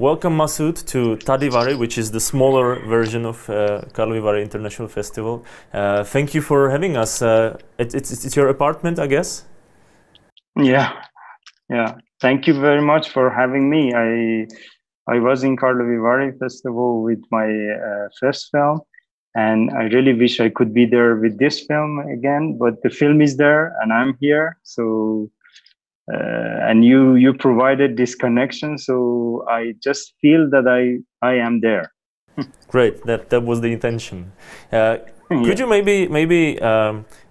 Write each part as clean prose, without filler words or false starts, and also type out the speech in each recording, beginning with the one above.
welcome Massoud to Tadivari, which is the smaller version of KVIFF International Festival. Thank you for having us. It's your apartment, I guess? Yeah. Thank you very much for having me. I was in KVIFF Festival with my first film, and I really wish I could be there with this film again, but the film is there and I'm here. So and you provided this connection, so I just feel that I am there. Great, that was the intention. Could you maybe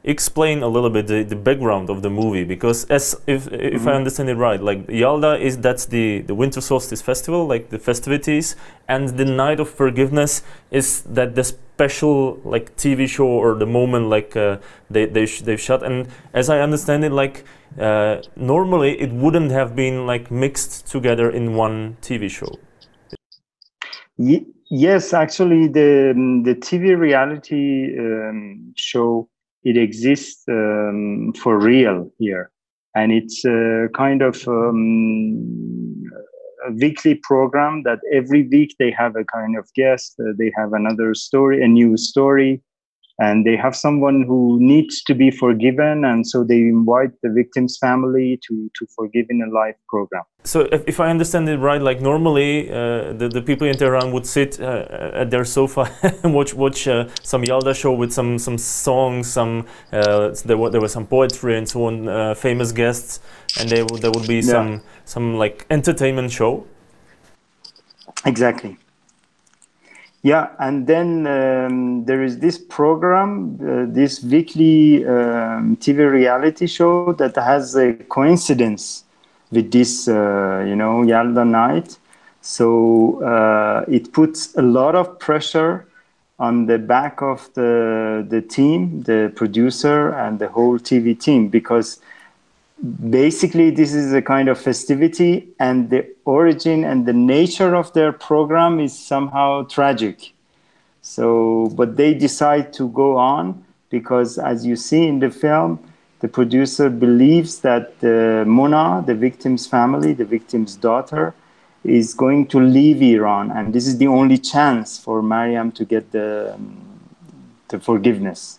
explain a little bit the background of the movie? Because if I understand it right, like Yalda that's the winter solstice festival, like the festivities, and the Night of Forgiveness is that the special like TV show or the moment like they've shot. And as I understand it, like normally it wouldn't have been like mixed together in one TV show. Yes, actually, the TV reality show, it exists for real here, and it's a kind of a weekly program that every week they have a kind of guest, they have another story, a new story, and they have someone who needs to be forgiven, and so they invite the victim's family to forgive in a live program. So if I understand it right, like normally the people in Tehran would sit at their sofa and watch some Yalda show with some songs, there was some poetry and so on, famous guests, and there would be some like entertainment show. Exactly. Yeah, and then there is this program, this weekly TV reality show that has a coincidence with this, Yalda night. So it puts a lot of pressure on the back of the team, the producer, and the whole TV team, because basically this is a kind of festivity, and the origin and the nature of their program is somehow tragic. So, but they decide to go on because, as you see in the film, the producer believes that Mona, the victim's family, the victim's daughter, is going to leave Iran, and this is the only chance for Mariam to get the forgiveness.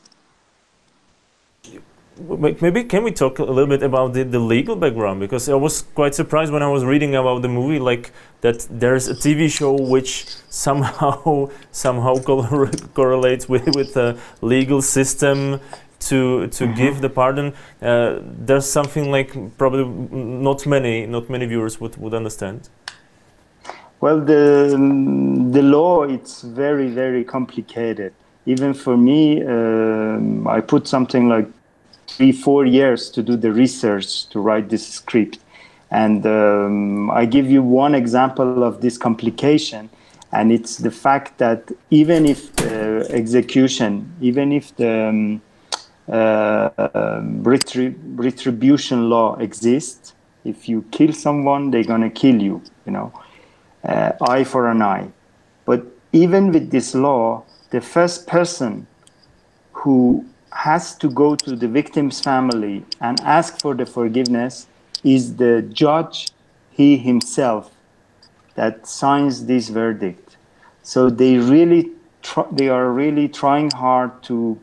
Maybe can we talk a little bit about the legal background, because I was quite surprised when I was reading about the movie, like that there's a TV show which somehow correlates with the legal system to give the pardon. There's something like probably not many viewers would understand. Well, the law, it's very, very complicated. Even for me, I put something like 3-4 years to do the research to write this script. And I give you one example of this complication, and it's the fact that even if the execution, even if the retribution law exists, if you kill someone, they're gonna kill you, eye for an eye. But even with this law, the first person who has to go to the victim's family and ask for the forgiveness is the judge, he himself, that signs this verdict. So they are really trying hard to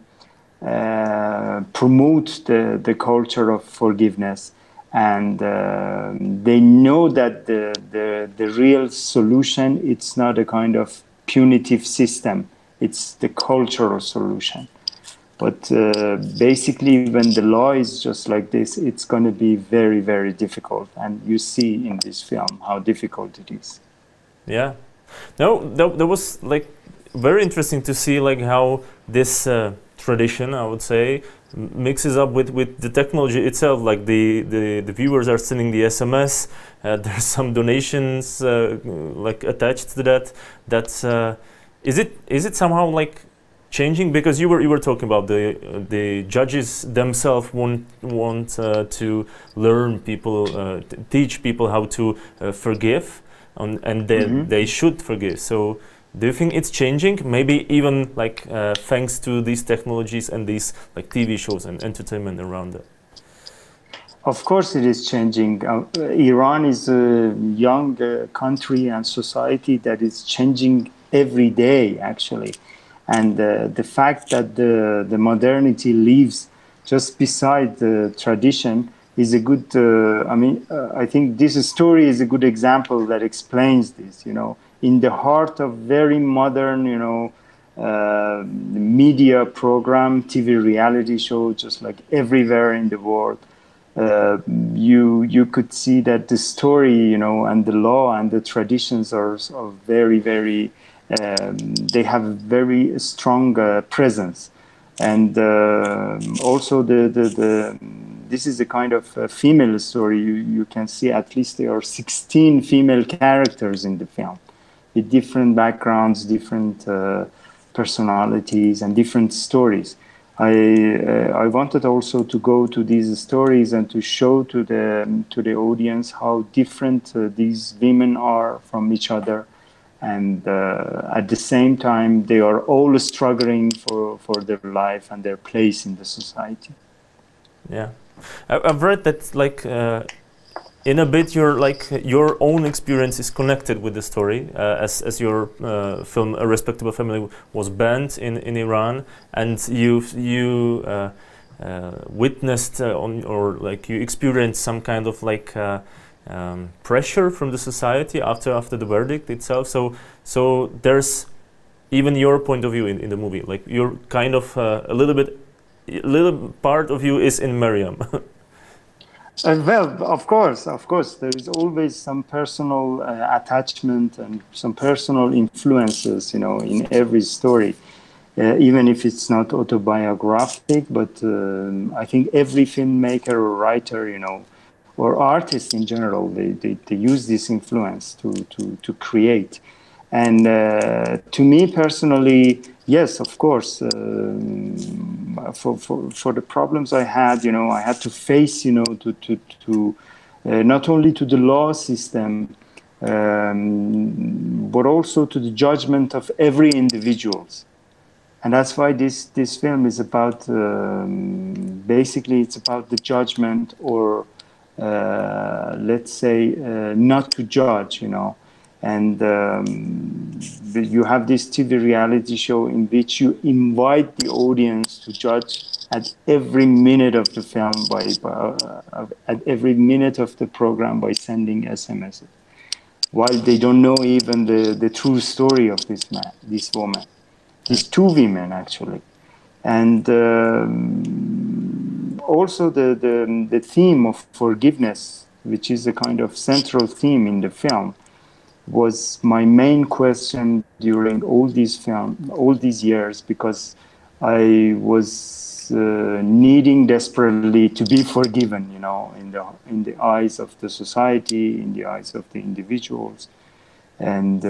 promote the culture of forgiveness, and they know that the real solution, it's not a kind of punitive system, it's the cultural solution. But basically, when the law is just like this, it's going to be very, very difficult. And you see in this film how difficult it is. Yeah. No, that was like very interesting to see like how this tradition, I would say, mixes up with the technology itself. Like the viewers are sending the SMS. There's some donations like attached to that. That's is it somehow like changing, because you were talking about the judges themselves want to learn people, teach people how to forgive, and they should forgive. So do you think it's changing? Maybe even like thanks to these technologies and these like TV shows and entertainment around it. Of course, it is changing. Iran is a young country and society that is changing every day, actually. And the fact that the modernity lives just beside the tradition is a good, I think this story is a good example that explains this, in the heart of very modern, media program, TV reality show, just like everywhere in the world. You could see that the story, and the law and the traditions are very, very, they have a very strong presence. And also this is a kind of female story. You can see at least there are 16 female characters in the film with different backgrounds, different personalities, and different stories. I wanted also to go to these stories and to show to the audience how different these women are from each other, and at the same time they are all struggling for their life and their place in the society. Yeah, I've read that in a bit your own experience is connected with the story, as your film A Respectable Family was banned in Iran, and you witnessed you experienced some kind of pressure from the society after the verdict itself. So there's even your point of view in the movie. Like you're kind of a little part of you is in Maryam. Well, of course, there is always some personal attachment and some personal influences, in every story, even if it's not autobiographic. But I think every filmmaker or writer, or artist in general, they use this influence to create. And to me personally, yes, of course, for the problems I had, I had to face, to not only to the law system, but also to the judgment of every individuals. And that's why this film is about, basically it's about the judgment, or let's say not to judge, And you have this TV reality show in which you invite the audience to judge at every minute of the film, at every minute of the program by sending SMS, while they don't know even the true story of this woman, these two women actually. And also the theme of forgiveness, which is a kind of central theme in the film, was my main question during all these years, because I was needing desperately to be forgiven, in the eyes of the society, in the eyes of the individuals, and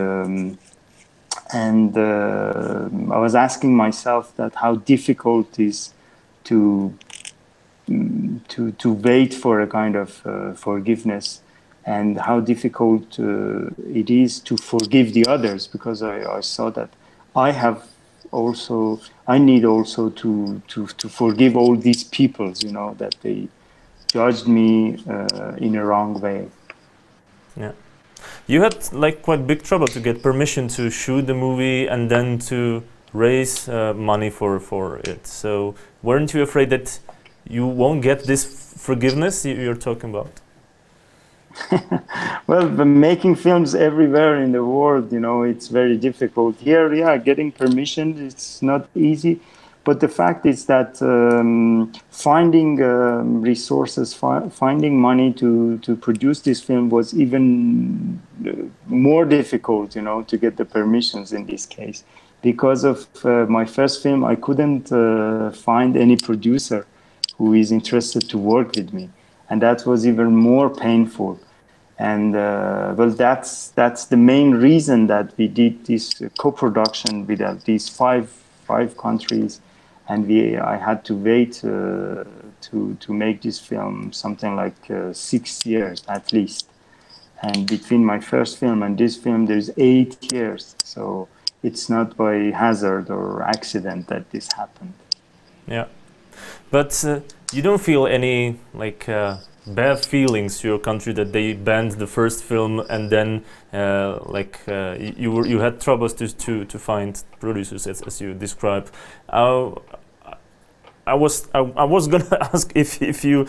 I was asking myself that how difficult it is to wait for a kind of forgiveness, and how difficult it is to forgive the others, because I saw that I need also to forgive all these people, that they judged me in a wrong way. Yeah. You had quite big trouble to get permission to shoot the movie and then to raise money for it. So weren't you afraid that you won't get this forgiveness you're talking about? Well, making films everywhere in the world, it's very difficult. Here, yeah, getting permission, it's not easy. But the fact is that finding resources, finding money to produce this film was even more difficult, to get the permissions in this case. Because of my first film, I couldn't find any producer who is interested to work with me. And that was even more painful. And well, that's the main reason that we did this co-production with these five countries, and I had to wait to make this film something like 6 years at least. And between my first film and this film, there's 8 years. So it's not by hazard or accident that this happened. Yeah, but you don't feel any bad feelings to your country that they banned the first film, and then you had troubles to find producers as you described. I was gonna ask if you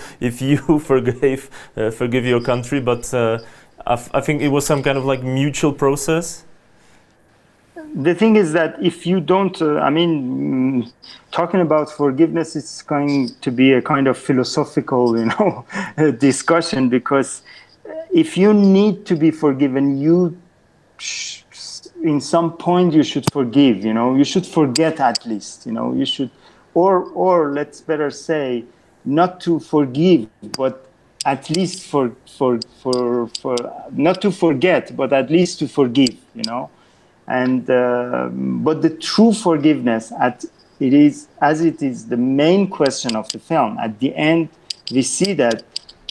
forgive your country, but I think it was some kind of like mutual process. The thing is that if you don't, talking about forgiveness, it's going to be a kind of philosophical, discussion, because if you need to be forgiven, in some point you should forgive. You should forget at least. You should, or let's better say, not to forgive, but at least for not to forget, but at least to forgive. And but the true forgiveness, it is the main question of the film. At the end, we see that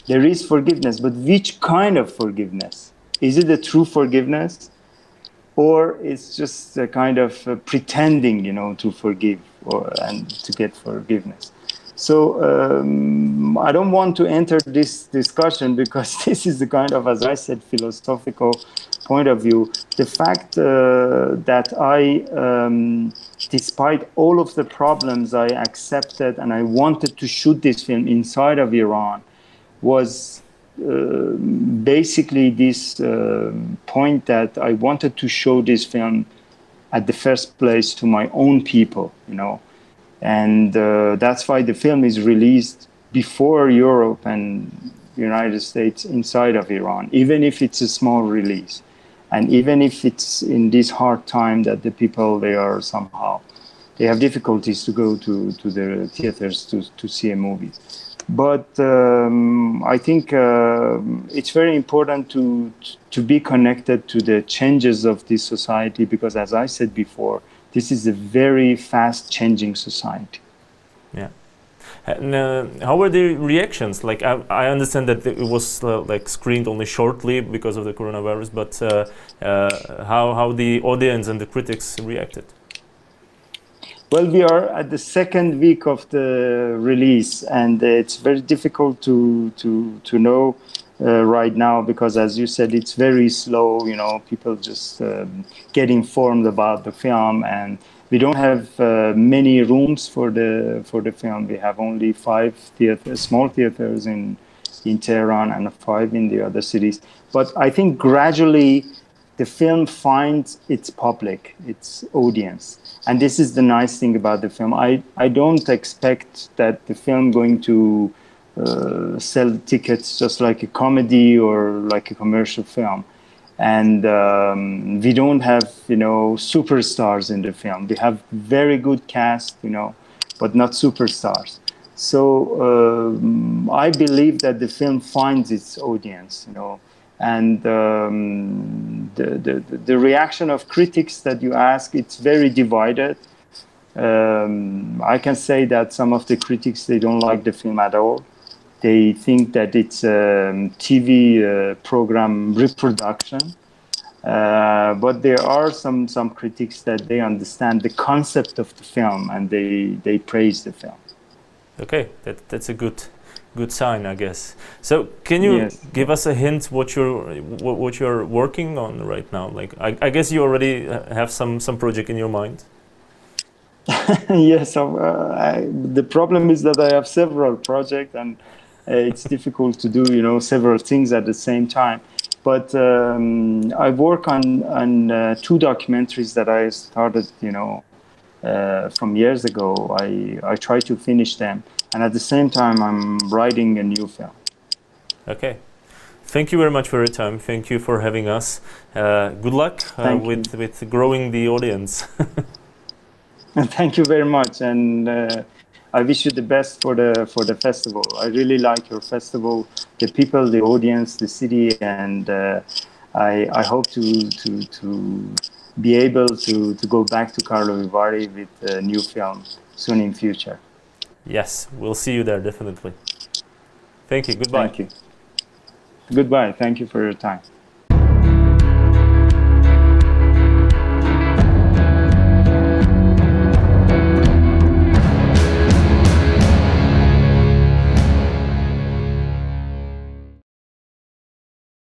there is forgiveness, but which kind of forgiveness? Is it a true forgiveness, or it's just a kind of pretending, to forgive and to get forgiveness? So I don't want to enter this discussion, because this is the kind of, as I said, philosophical point of view. The fact that I, despite all of the problems, I accepted and I wanted to shoot this film inside of Iran, was basically this point that I wanted to show this film at the first place to my own people, And that's why the film is released before Europe and United States inside of Iran, even if it's a small release. And even if it's in this hard time that the people, they have difficulties to go to the theaters to see a movie. But I think it's very important to be connected to the changes of this society, because as I said before, this is a very fast changing society. Yeah. And how were the reactions? Like, I understand that it was like screened only shortly because of the coronavirus, but how the audience and the critics reacted? Well, we are at the second week of the release, and it's very difficult to know right now, because as you said, it's very slow. People just get informed about the film, and we don't have many rooms for the film. We have only 5 small theaters in Tehran and 5 in the other cities. But I think gradually the film finds its public, its audience. And this is the nice thing about the film. I don't expect that the film going to sell tickets just like a comedy or like a commercial film. And we don't have, superstars in the film. We have very good cast, but not superstars. So I believe that the film finds its audience, And the reaction of critics that you ask, it's very divided. I can say that some of the critics, they don't like the film at all. They think that it's a TV program reproduction. But there are some critics that they understand the concept of the film, and they praise the film. Okay, that's a good sign, I guess. So can you give us a hint what you're working on right now? Like, I guess you already have some project in your mind. Yes, the problem is that I have several projects, and it's difficult to do several things at the same time. But I work on 2 documentaries that I started from years ago. I try to finish them, and at the same time I'm writing a new film. Okay. Thank you very much for your time. Thank you for having us. Good luck with growing the audience. Thank you very much, and I wish you the best for the festival. I really like your festival, the people, the audience, the city, and I hope to be able to go back to Karlovy Vary with a new film soon in future. Yes, we'll see you there definitely. Thank you. Goodbye. Thank you. Goodbye. Thank you for your time.